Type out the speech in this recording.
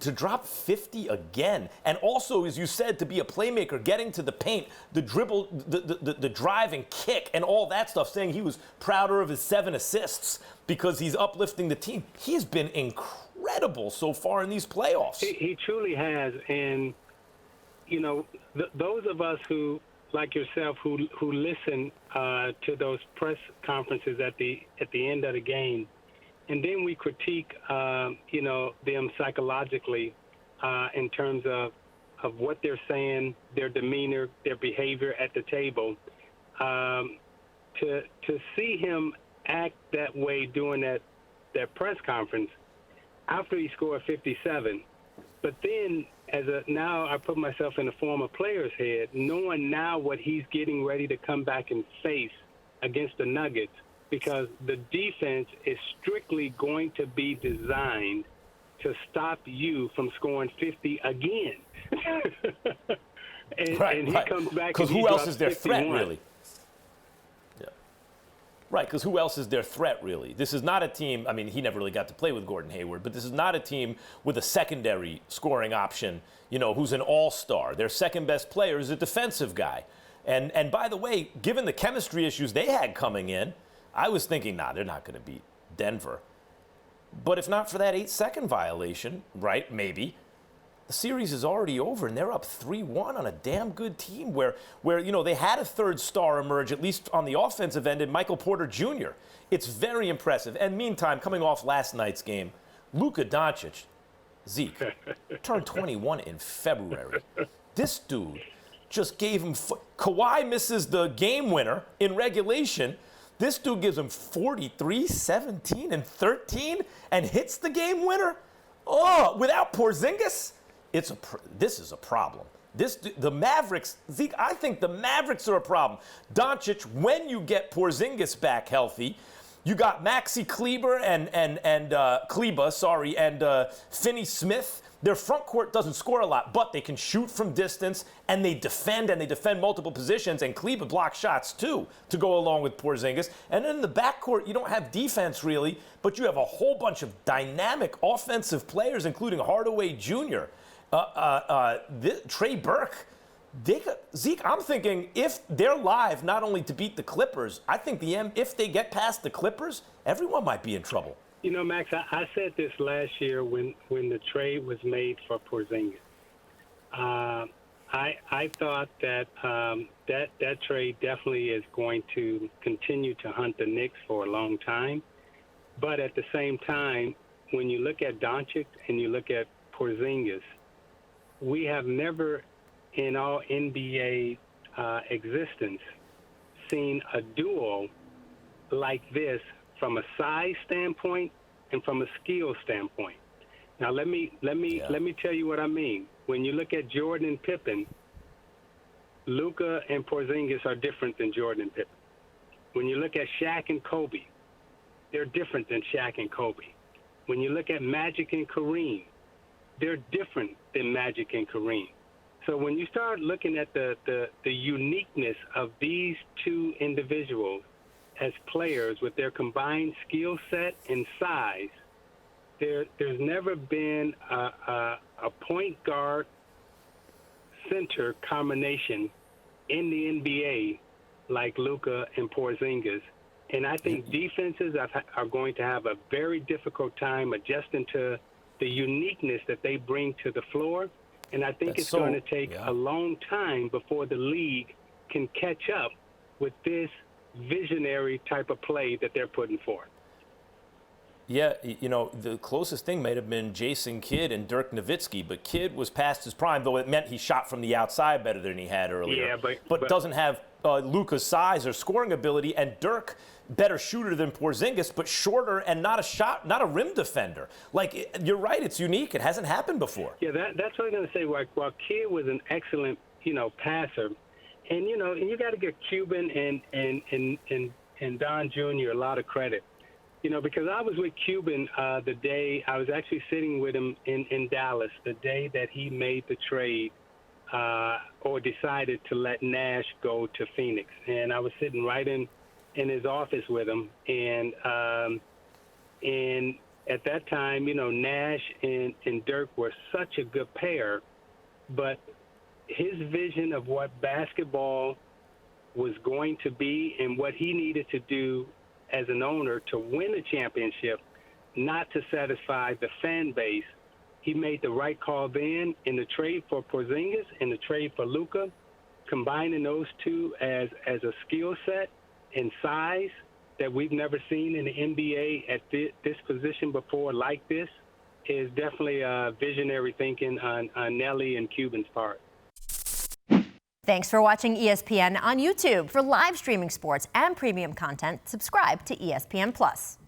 to drop 50 again, and also, as you said, to be a playmaker, getting to the paint, the dribble, the drive and kick, and all that stuff, saying he was prouder of his 7 assists because he's uplifting the team. He's been incredible so far in these playoffs. He truly has, and, you know, those of us who, like yourself, who listen to those press conferences at the end of the game, and then we critique, you know, them psychologically in terms of what they're saying, their demeanor, their behavior at the table. To see him act that way during that press conference after he scored 57, but then now I put myself in the former player's head, knowing now what he's getting ready to come back and face against the Nuggets, because the defense is strictly going to be designed to stop you from scoring 50 again. and he comes back because who else is their 51. threat, really? Yeah. Right, because who else is their threat, really? This is not a team, I mean, he never really got to play with Gordon Hayward, but this is not a team with a secondary scoring option, you know, who's an all-star. Their second best player is a defensive guy. And by the way, given the chemistry issues they had coming in, I was thinking, they're not going to beat Denver. But if not for that 8-second violation, right, maybe, the series is already over, and they're up 3-1 on a damn good team where you know, they had a third star emerge, at least on the offensive end, in Michael Porter Jr. It's very impressive. And meantime, coming off last night's game, Luka Doncic, Zeke, turned 21 in February. This dude just gave him Kawhi misses the game winner in regulation. This dude gives him 43, 17, and 13 and hits the game winner? Oh, without Porzingis? This is a problem. The Mavericks, Zeke, I think the Mavericks are a problem. Doncic, when you get Porzingis back healthy, you got Maxi Kleber and Finney Smith. Their front court doesn't score a lot, but they can shoot from distance, and they defend multiple positions, and Kleber blocks shots too to go along with Porzingis. And then in the backcourt, you don't have defense really, but you have a whole bunch of dynamic offensive players, including Hardaway Jr., Trey Burke. Zeke, I'm thinking if they're live not only to beat the Clippers, I think if they get past the Clippers, everyone might be in trouble. You know, Max, I said this last year when the trade was made for Porzingis. I thought that that trade definitely is going to continue to hunt the Knicks for a long time. But at the same time, when you look at Doncic and you look at Porzingis, we have never in all NBA existence seen a duo like this from a size standpoint and from a skill standpoint. Now let me tell you what I mean. When you look at Jordan and Pippen, Luka and Porzingis are different than Jordan and Pippen. When you look at Shaq and Kobe, they're different than Shaq and Kobe. When you look at Magic and Kareem, they're different than Magic and Kareem. So when you start looking at the uniqueness of these two individuals as players with their combined skill set and size, there's never been a point guard center combination in the NBA like Luka and Porzingis. And I think defenses are going to have a very difficult time adjusting to the uniqueness that they bring to the floor. And I think it's going to take a long time before the league can catch up with this visionary type of play that they're putting forth. Yeah, you know, the closest thing might have been Jason Kidd and Dirk Nowitzki, but Kidd was past his prime, though it meant he shot from the outside better than he had earlier. Yeah, but doesn't have Luka's size or scoring ability, and Dirk, better shooter than Porzingis, but shorter and not a rim defender. Like, you're right, it's unique. It hasn't happened before. Yeah, that's what I'm going to say. While Kidd was an excellent, passer, and you got to give Cuban and Don Jr. a lot of credit. Because I was with Cuban the day I was actually sitting with him in Dallas the day that he made the trade or decided to let Nash go to Phoenix. And I was sitting right in his office with him. And at that time, Nash and Dirk were such a good pair, but his vision of what basketball was going to be and what he needed to do as an owner to win a championship, not to satisfy the fan base, he made the right call then in the trade for Porzingis, in the trade for Luka, combining those two as a skill set and size that we've never seen in the NBA at this position before like this is definitely visionary thinking on Nelly and Cuban's part. Thanks for watching ESPN on YouTube. For live streaming sports and premium content, subscribe to ESPN+.